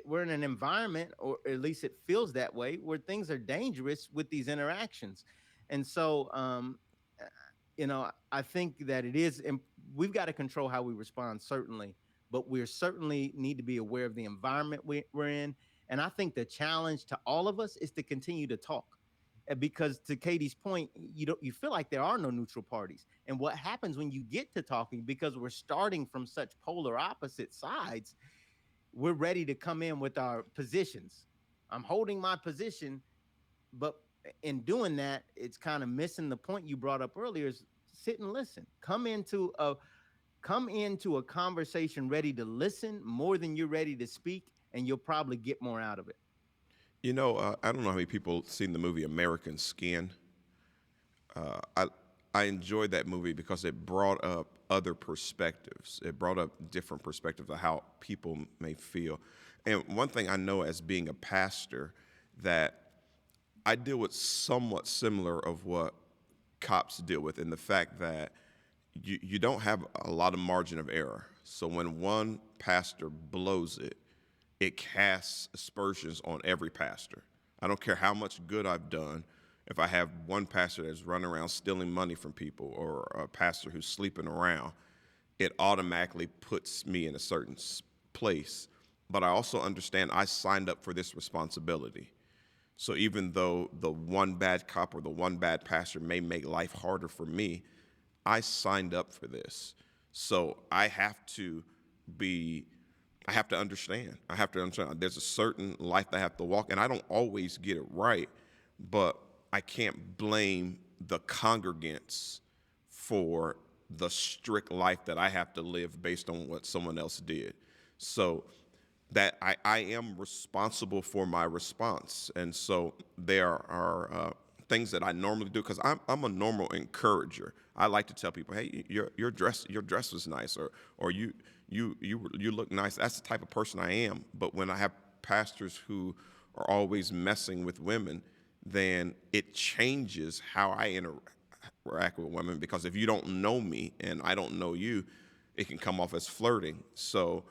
we're in an environment, or at least it feels that way, where things are dangerous with these interactions. And so, I think that we've got to control how we respond, certainly, but we're certainly need to be aware of the environment we're in. And I think the challenge to all of us is to continue to talk. Because to Katie's point, you feel like there are no neutral parties. And what happens when you get to talking, because we're starting from such polar opposite sides, we're ready to come in with our positions. I'm holding my position, but in doing that, it's kind of missing the point you brought up earlier is sit and listen. Come into a conversation ready to listen more than you're ready to speak, and you'll probably get more out of it. I don't know how many people seen the movie American Skin. I enjoyed that movie because it brought up other perspectives. It brought up different perspectives of how people may feel. And one thing I know as being a pastor that I deal with somewhat similar of what cops deal with in the fact that you don't have a lot of margin of error. So when one pastor blows it, it casts aspersions on every pastor. I don't care how much good I've done. If I have one pastor that's running around stealing money from people or a pastor who's sleeping around, it automatically puts me in a certain place. But I also understand I signed up for this responsibility. So even though the one bad cop or the one bad pastor may make life harder for me, I signed up for this. So I have to be I have to understand. I have to understand there's a certain life that I have to walk, and I don't always get it right, but I can't blame the congregants for the strict life that I have to live based on what someone else did. So that I am responsible for my response. And so there are things that I normally do because I'm a normal encourager. I like to tell people, hey, your dress was nice, or you look nice. That's the type of person I am. But when I have pastors who are always messing with women, then it changes how I interact with women, because if you don't know me and I don't know you, it can come off as flirting. So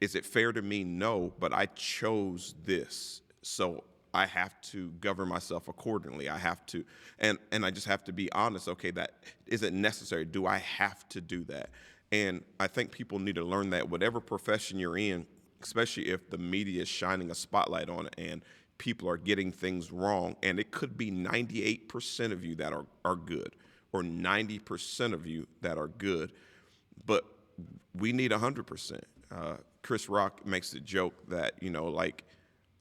is it fair to me? No, but I chose this. So I have to govern myself accordingly. I have to, and I just have to be honest. Okay, that is it necessary? Do I have to do that? And I think people need to learn that whatever profession you're in, especially if the media is shining a spotlight on it and people are getting things wrong, and it could be 98% of you that are good, or 90% of you that are good, but we need 100%. Chris Rock makes the joke that, like,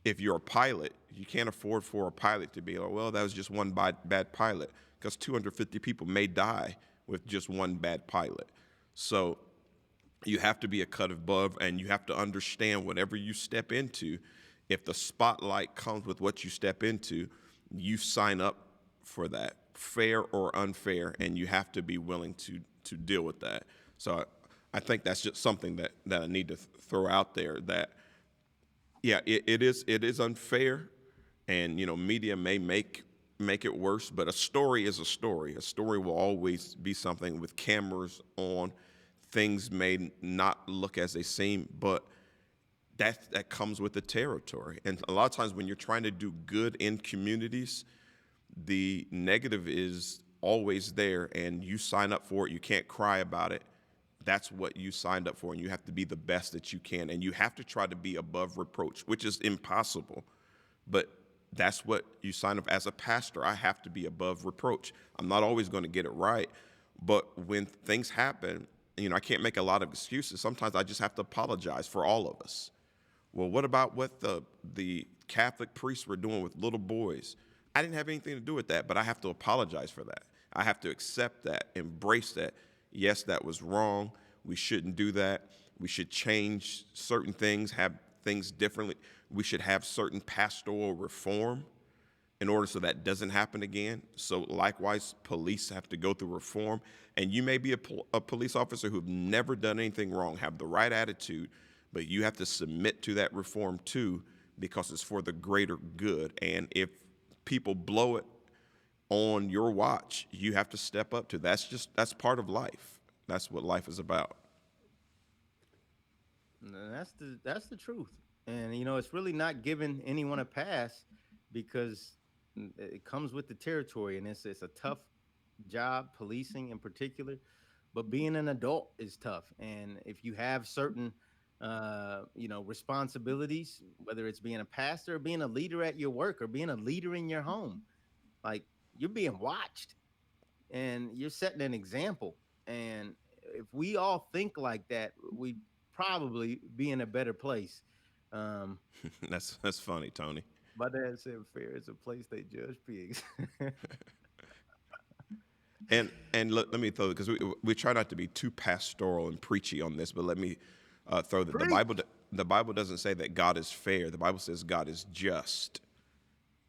if you're a pilot, you can't afford for a pilot to be like, well, that was just one bad pilot, because 250 people may die with just one bad pilot. So you have to be a cut above, and you have to understand whatever you step into, if the spotlight comes with what you step into, you sign up for that, fair or unfair, and you have to be willing to deal with that. So I think that's just something that I need to throw out there, that, yeah, it is unfair, and media may make it worse, but a story is a story. A story will always be something with cameras on. Things may not look as they seem, but that comes with the territory. And a lot of times when you're trying to do good in communities, the negative is always there, and you sign up for it. You can't cry about it. That's what you signed up for, and you have to be the best that you can, and you have to try to be above reproach, which is impossible, but that's what you sign up. As a pastor, I have to be above reproach. I'm not always going to get it right, but when things happen, I can't make a lot of excuses. Sometimes I just have to apologize for all of us. Well, what about what the Catholic priests were doing with little boys? I didn't have anything to do with that, but I have to apologize for that. I have to accept that, embrace that. Yes, that was wrong. We shouldn't do that. We should change certain things, have things differently. We should have certain pastoral reform in order so that doesn't happen again. So likewise, police have to go through reform. And you may be a police officer who've never done anything wrong, have the right attitude, but you have to submit to that reform too, because it's for the greater good. And if people blow it on your watch, you have to step up to. That's part of life. That's what life is about. And that's the truth. And it's really not giving anyone a pass, because it comes with the territory, and it's a tough job, policing in particular. But being an adult is tough, and if you have certain responsibilities, whether it's being a pastor, or being a leader at your work, or being a leader in your home, like, you're being watched, and you're setting an example. And if we all think like that, we probably be in a better place. um That's funny, Tony. my dad said fair is a place they judge pigs. And let me throw, because we try not to be too pastoral and preachy on this, but let me throw that Preach. the Bible doesn't say that God is fair. The Bible says God is just.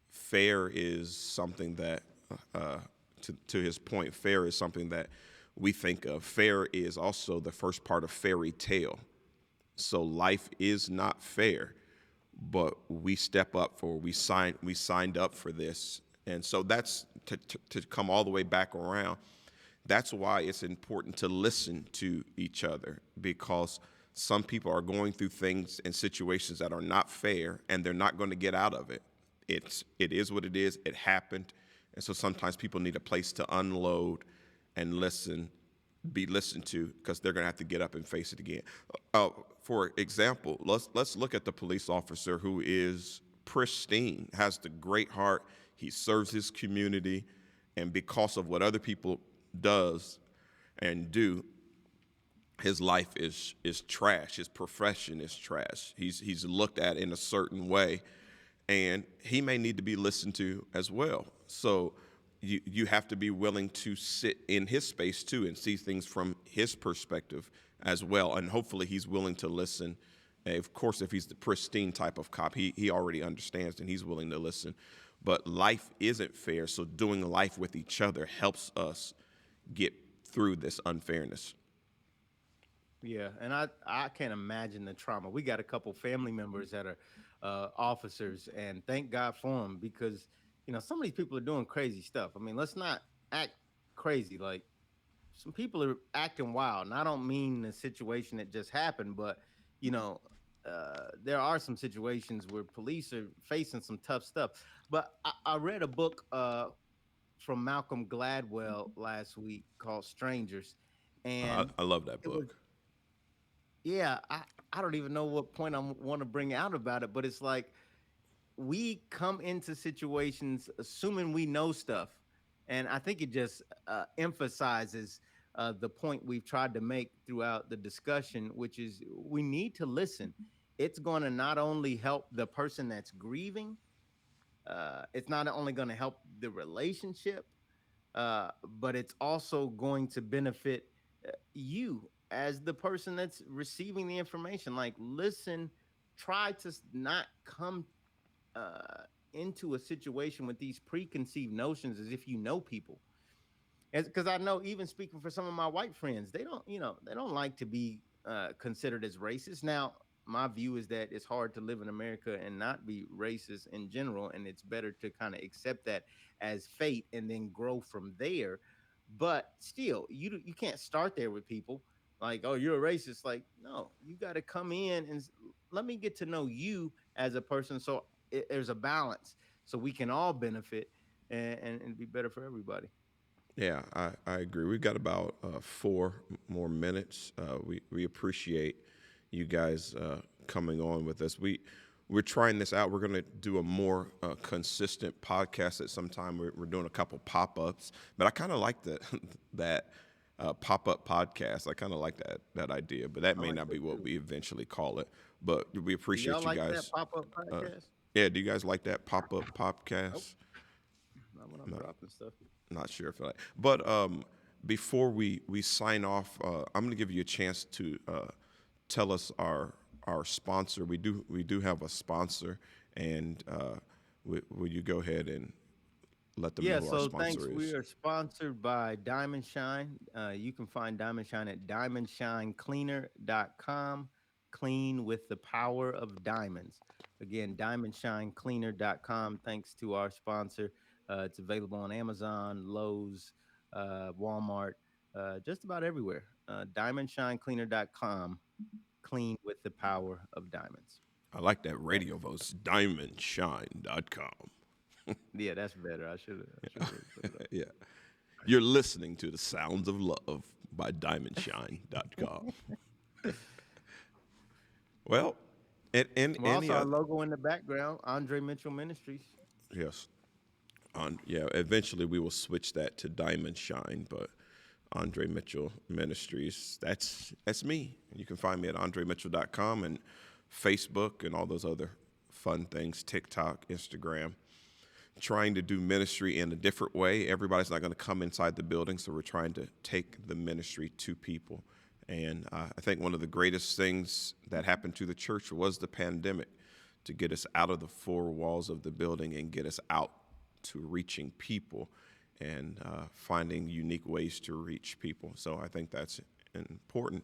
Fair is something that, to his point, fair is something that we think of. Fair is also the first part of fairy tale. So life is not fair, but we step up for, we signed up for this. And so that's to come all the way back around. That's why it's important to listen to each other, because some people are going through things and situations that are not fair, and they're not going to get out of it. It is what it is. It happened. And so sometimes people need a place to unload and listen, be listened to, because they're going to have to get up and face it again. For example, let's look at the police officer who is pristine, has the great heart. He serves his community, and because of what other people does and do, his life is trash. His profession is trash. He's looked at in a certain way, and he may need to be listened to as well. So you have to be willing to sit in his space too and see things from his perspective as well. And hopefully he's willing to listen. Of course, if he's the pristine type of cop, he already understands and he's willing to listen. But life isn't fair, so doing life with each other helps us get through this unfairness. Yeah, and I can't imagine the trauma. We got a couple family members that are officers, and thank God for them because some of these people are doing crazy stuff. I mean, let's not act crazy. Like some people are acting wild, and I don't mean the situation that just happened, but you know, there are some situations where police are facing some tough stuff. But I read a book from Malcolm Gladwell last week called Strangers, and I love that it was book. yeah, I don't even know what point I want to bring out about it, but it's like we come into situations assuming we know stuff, and I think it just emphasizes the point we've tried to make throughout the discussion, which is we need to listen. It's going to not only help the person that's grieving, it's not only going to help the relationship, but it's also going to benefit you as the person that's receiving the information. Like, listen, try to not come uh, into a situation with these preconceived notions as if you know people. Because I know, even speaking for some of my white friends, they don't like to be considered as racist. Now, my view is that it's hard to live in America and not be racist in general, and it's better to kind of accept that as fate and then grow from there. But still, you can't start there with people like, oh, you're a racist. Like, no, you got to come in and let me get to know you as a person, so there's a balance, so we can all benefit and be better for everybody. Yeah, I agree. We've got about 4 more minutes. We appreciate you guys coming on with us. We're trying this out. We're going to do a more consistent podcast at some time. We're doing a couple pop ups, but I kind of like that that pop up podcast. I kind of like that idea, but that I may like not be that what too. we eventually call it. But we Do y'all appreciate you like that guys. pop-up Uh, podcast? yeah, do you guys like that pop up Nope, podcast? not when I'm dropping stuff. Not sure if I, but before we sign off, I'm going to give you a chance to tell us our sponsor. We do have a sponsor, and will you go ahead and let them know Yeah, who our so thanks. sponsor We is? are sponsored by Diamond Shine. You can find Diamond Shine at diamondshinecleaner.com. Clean with the power of diamonds. Again, diamondshinecleaner.com. Thanks to our sponsor. It's available on Amazon, Lowe's, Walmart, just about everywhere. Diamondshinecleaner.com. Clean with the power of diamonds. I like that radio Thanks. voice. Diamondshine.com. Yeah, that's better. I should have put it up. Yeah, you're listening to the Sounds of Love by Diamondshine.com. Well, and Well, any also our other, logo in the background, Andre Mitchell Ministries. yes. Yeah, eventually we will switch that to Diamond Shine, but Andre Mitchell Ministries, that's me. You can find me at andremitchell.com and Facebook and all those other fun things, TikTok, Instagram. Trying to do ministry in a different way. Everybody's not going to come inside the building, so we're trying to take the ministry to people. And I think one of the greatest things that happened to the church was the pandemic, to get us out of the four walls of the building and get us out to reaching people and finding unique ways to reach people. So I think that's important.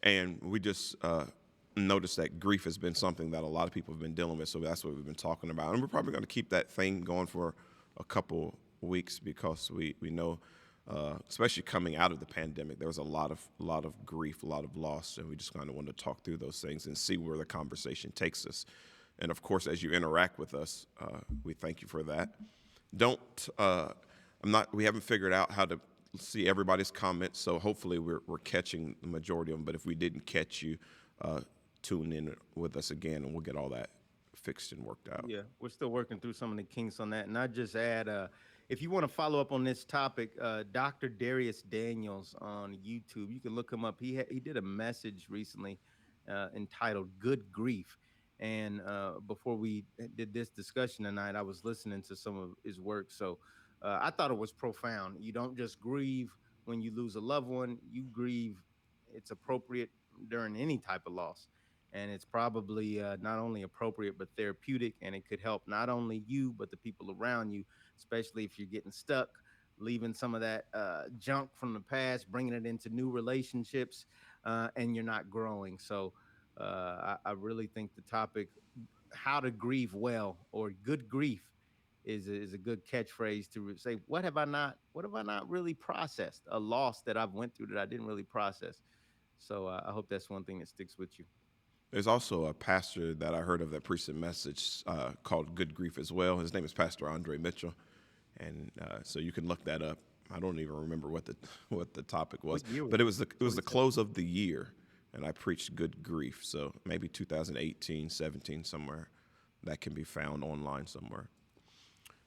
And we just noticed that grief has been something that a lot of people have been dealing with. So that's what we've been talking about. And we're probably going to keep that thing going for a couple weeks because we know, especially coming out of the pandemic, there was a lot of grief, a lot of loss. And we just kind of wanted to talk through those things and see where the conversation takes us. And of course, as you interact with us, we thank you for that. Don't we haven't figured out how to see everybody's comments, so hopefully we're catching the majority of them. But if we didn't catch you, tune in with us again, and we'll get all that fixed and worked out. Yeah, we're still working through some of the kinks on that. And I just add, if you want to follow up on this topic, Dr. Darius Daniels on YouTube, you can look him up. He did a message recently entitled "Good Grief," and before we did this discussion tonight, I was listening to some of his work. So I thought it was profound. You don't just grieve when you lose a loved one; you grieve. It's appropriate during any type of loss. And it's probably not only appropriate but therapeutic, and it could help not only you but the people around you, especially if you're getting stuck, leaving some of that junk from the past, bringing it into new relationships, and you're not growing. So I really think the topic, how to grieve well or good grief, is a good catchphrase to say, what have I not really processed? A loss that I've went through that I didn't really process. So I hope that's one thing that sticks with you. There's also a pastor that I heard of that preached a message called Good Grief as well. His name is Pastor Andre Mitchell, and so you can look that up. I don't even remember what the what the topic was, What year was but it it? was the close of the year, and I preached Good Grief. So maybe 2018, 17, somewhere that can be found online somewhere.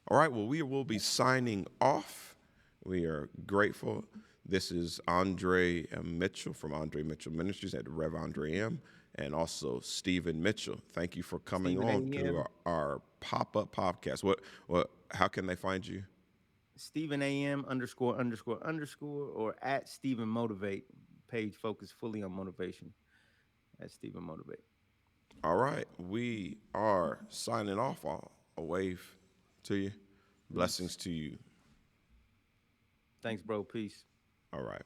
All right, well, we will be signing off. We are grateful. This is Andre Mitchell from Andre Mitchell Ministries at Rev Andre M, and also Stephen Mitchell. Thank you for coming Stephen on to A.M. our pop-up podcast. How can they find you? Stephen AM ___ or at Stephen Motivate. Page focused fully on motivation. At Stephen Motivate. All right, we are signing off. A wave to you. Peace. Blessings to you. Thanks, bro. Peace. All right.